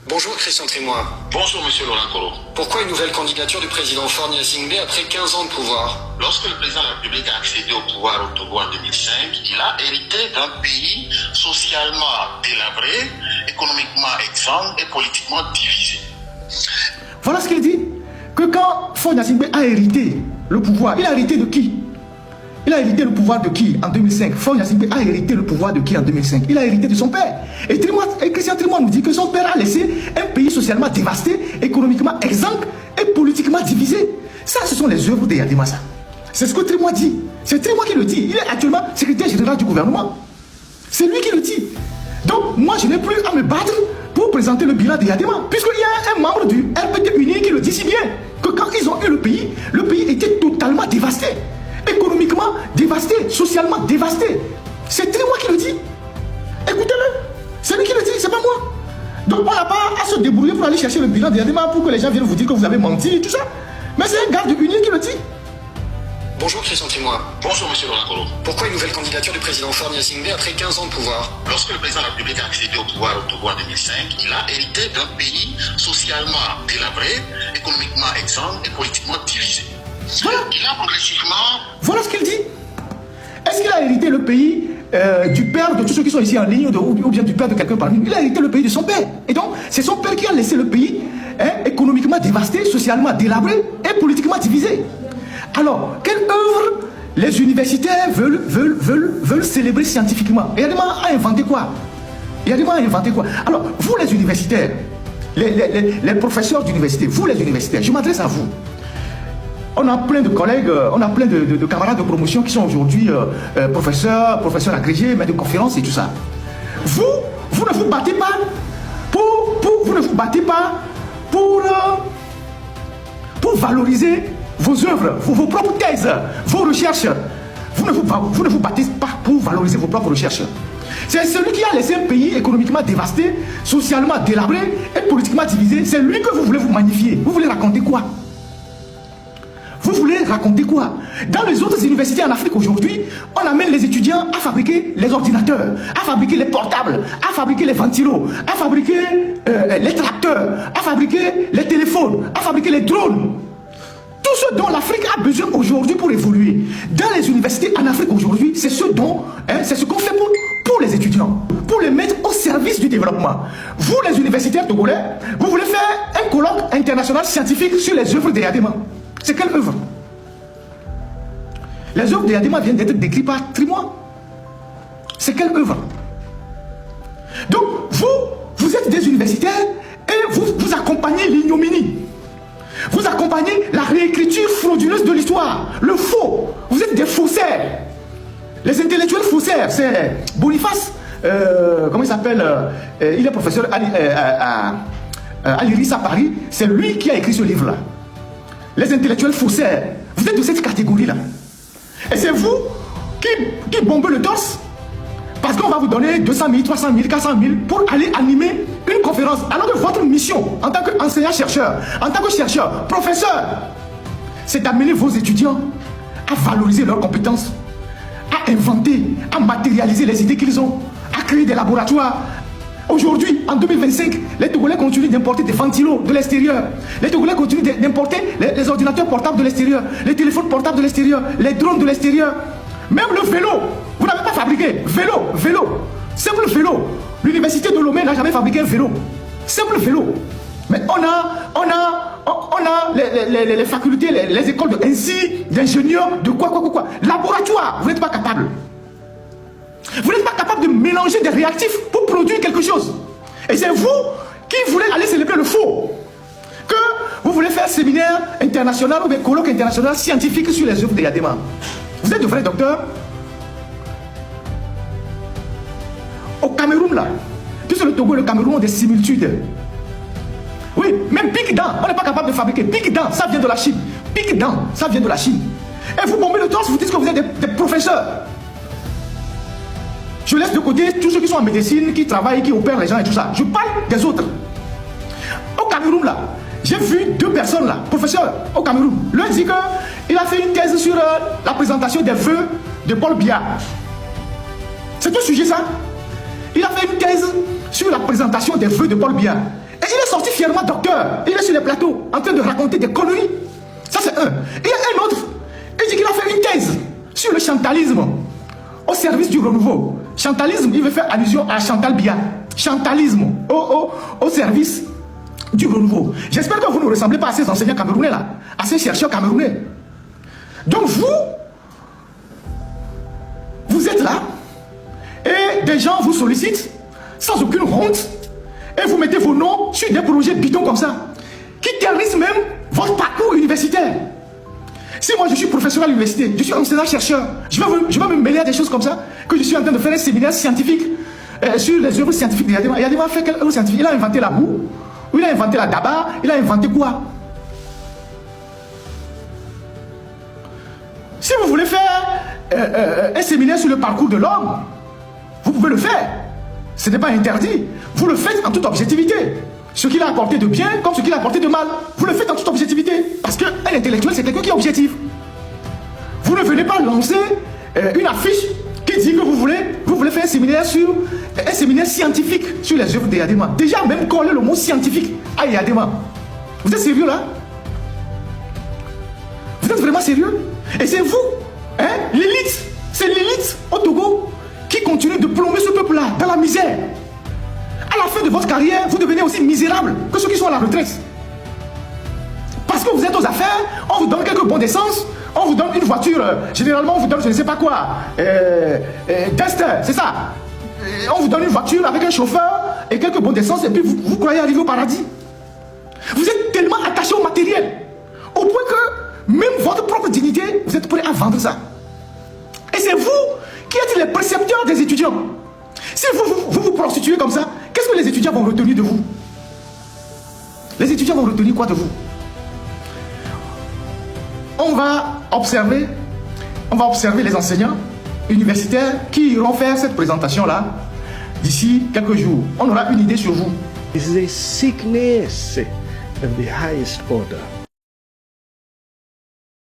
Bonjour Christian Trimois. Bonjour Monsieur Laurent Koro. Pourquoi une nouvelle candidature du président Faure Gnassingbé après 15 ans de pouvoir? Lorsque le président de la République a accédé au pouvoir au Togo en 2005, il a hérité d'un pays socialement délabré, économiquement exsangue et politiquement divisé. Voilà ce qu'il dit. Que quand Faure Gnassingbé a hérité le pouvoir, il a hérité de qui? Il a hérité le pouvoir de qui en 2005? Faure Gnassingbé a hérité le pouvoir de qui en 2005? Il a hérité de son père. Et Christian Trimois nous dit que son père a laissé un pays socialement dévasté, économiquement exsangue et politiquement divisé. Ça, ce sont les œuvres de Yadima. C'est ce que Trimois dit. C'est Trimois qui le dit. Il est actuellement secrétaire général du gouvernement. C'est lui qui le dit. Donc, moi, je n'ai plus à me battre pour présenter le bilan de Yadima. Puisqu'il y a un membre du RPT Uni qui le dit si bien que quand ils ont eu le pays était totalement dévasté. Économiquement dévasté, socialement dévasté. C'est Trimois qui le dit. Écoutez-le. C'est lui qui le dit, c'est pas moi. Donc on n'a pas à se débrouiller pour aller chercher le bilan de Yadima pour que les gens viennent vous dire que vous avez menti et tout ça. Mais c'est un garde uni qui le dit. Bonjour Christian Trimois. Bonjour Monsieur Laurent Koro. Pourquoi une nouvelle candidature du président Faure Gnassingbé après 15 ans de pouvoir? Lorsque le président de la République a accédé au pouvoir au Togo en 2005, il a hérité d'un pays socialement délabré, économiquement exsangue et politiquement divisé. Voilà. Il a progressivement... Voilà ce qu'il dit. Est-ce qu'il a hérité le pays du père de tous ceux qui sont ici en ligne ou bien du père de quelqu'un parmi nous? Il a hérité le pays de son père. Et donc, c'est son père qui a laissé le pays économiquement dévasté, socialement délabré et politiquement divisé. Alors, quelle œuvre les universitaires veulent célébrer scientifiquement? Et Yadima a inventé quoi? Alors, vous les universitaires, les professeurs d'université, vous les universitaires, je m'adresse à vous. On a plein de collègues, on a plein de camarades de promotion qui sont aujourd'hui professeurs agrégés, maîtres de conférences et tout ça. Vous ne vous battez pas pour valoriser vos œuvres, vos propres thèses, vos recherches. Vous ne vous battez pas pour valoriser vos propres recherches. C'est celui qui a laissé un pays économiquement dévasté, socialement délabré et politiquement divisé. C'est lui que vous voulez vous magnifier. Vous voulez raconter quoi? Vous voulez raconter quoi? Dans les autres universités en Afrique aujourd'hui, on amène les étudiants à fabriquer les ordinateurs, à fabriquer les portables, à fabriquer les ventilos, à fabriquer les tracteurs, à fabriquer les téléphones, à fabriquer les drones. Tout ce dont l'Afrique a besoin aujourd'hui pour évoluer. Dans les universités en Afrique aujourd'hui, c'est ce qu'on fait pour les étudiants, pour les mettre au service du développement. Vous, les universitaires togolais, vous voulez faire un colloque international scientifique sur les œuvres de Yadima. C'est quelle œuvre? Les œuvres de Yadima viennent d'être décrites par Trimois. C'est quelle œuvre? Donc, vous êtes des universitaires et vous accompagnez l'ignominie. Vous accompagnez la réécriture frauduleuse de l'histoire. Le faux. Vous êtes des faussaires. Les intellectuels faussaires, c'est Boniface. Comment il s'appelle? Il est professeur à l'IRIS à Paris. C'est lui qui a écrit ce livre-là. Les intellectuels faussaires, vous êtes de cette catégorie-là. Et c'est vous qui bombez le torse parce qu'on va vous donner 200 000, 300 000, 400 000 pour aller animer une conférence. Alors que votre mission en tant qu'enseignant-chercheur, en tant que chercheur, professeur, c'est d'amener vos étudiants à valoriser leurs compétences, à inventer, à matérialiser les idées qu'ils ont, à créer des laboratoires. Aujourd'hui, en 2025, les Togolais continuent d'importer des ventilos de l'extérieur. Les Togolais continuent d'importer les ordinateurs portables de l'extérieur, les téléphones portables de l'extérieur, les drones de l'extérieur. Même le vélo, vous n'avez pas fabriqué. Vélo, simple vélo. L'université de Lomé n'a jamais fabriqué un vélo. Simple vélo. Mais on a les facultés, les écoles d'ingénieurs, de quoi. Laboratoire, vous n'êtes pas capable. Vous n'êtes pas capable de mélanger des réactifs pour produire quelque chose. Et c'est vous qui voulez aller célébrer le faux. Que vous voulez faire un séminaire international ou un colloque international scientifique sur les œuvres de Yadima. Vous êtes de vrais docteurs. Au Cameroun, là, puisque le Togo et le Cameroun ont des similitudes. Oui, même pique dent, on n'est pas capable de fabriquer. Pique dent, ça vient de la Chine. Pique dent, ça vient de la Chine. Et vous bombez le torse, vous dites que vous êtes des professeurs. Je laisse de côté tous ceux qui sont en médecine, qui travaillent, qui opèrent les gens et tout ça. Je parle des autres. Au Cameroun, là, j'ai vu 2 personnes, là, professeurs, au Cameroun. L'un dit qu'il a fait une thèse sur la présentation des vœux de Paul Biya. C'est un sujet, ça. Il a fait une thèse sur la présentation des vœux de Paul Biya. Et il est sorti fièrement docteur. Il est sur les plateaux en train de raconter des conneries. Ça c'est un. Il y a un autre. Il dit qu'il a fait une thèse sur le chantalisme au service du renouveau. Chantalisme, il veut faire allusion à Chantal Biya. Chantalisme au service du renouveau. J'espère que vous ne ressemblez pas à ces enseignants camerounais là, à ces chercheurs camerounais. Donc vous êtes là et des gens vous sollicitent sans aucune honte et vous mettez vos noms sur des projets bidons comme ça qui terrorisent même votre parcours universitaire. Si moi je suis professeur à l'université, je suis enseignant-chercheur, je vais me mêler à des choses comme ça, que je suis en train de faire un séminaire scientifique sur les œuvres scientifiques. Yadema a fait quelle œuvre scientifique? Il a inventé la boue, il a inventé la daba, il a inventé quoi? Si vous voulez faire un séminaire sur le parcours de l'homme, vous pouvez le faire. Ce n'est pas interdit. Vous le faites en toute objectivité. Ce qu'il a apporté de bien comme ce qu'il a apporté de mal. Vous le faites en toute objectivité. Parce qu'un intellectuel, c'est quelqu'un qui est objectif. Vous ne venez pas lancer une affiche qui dit que vous voulez faire un séminaire scientifique sur les œuvres de Yadema. Déjà, même coller le mot scientifique à Yadema. Vous êtes sérieux là? Vous êtes vraiment sérieux? Et c'est vous, hein, l'élite, c'est l'élite au Togo qui continue de plomber ce peuple-là dans la misère. À la fin de votre carrière, vous devenez aussi misérable que ceux qui sont à la retraite. Parce que vous êtes aux affaires, on vous donne quelques bons d'essence, on vous donne une voiture, généralement on vous donne je ne sais pas quoi, Duster, c'est ça. On vous donne une voiture avec un chauffeur et quelques bons d'essence et puis vous croyez arriver au paradis. Vous êtes tellement attaché au matériel, au point que même votre propre dignité, vous êtes prêt à vendre ça. Et c'est vous qui êtes les précepteurs des étudiants. Si vous prostituez comme ça, qu'est-ce que les étudiants vont retenir de vous? Les étudiants vont retenir quoi de vous? On va observer les enseignants universitaires qui iront faire cette présentation-là d'ici quelques jours. On aura une idée sur vous. This is a sickness of the highest order.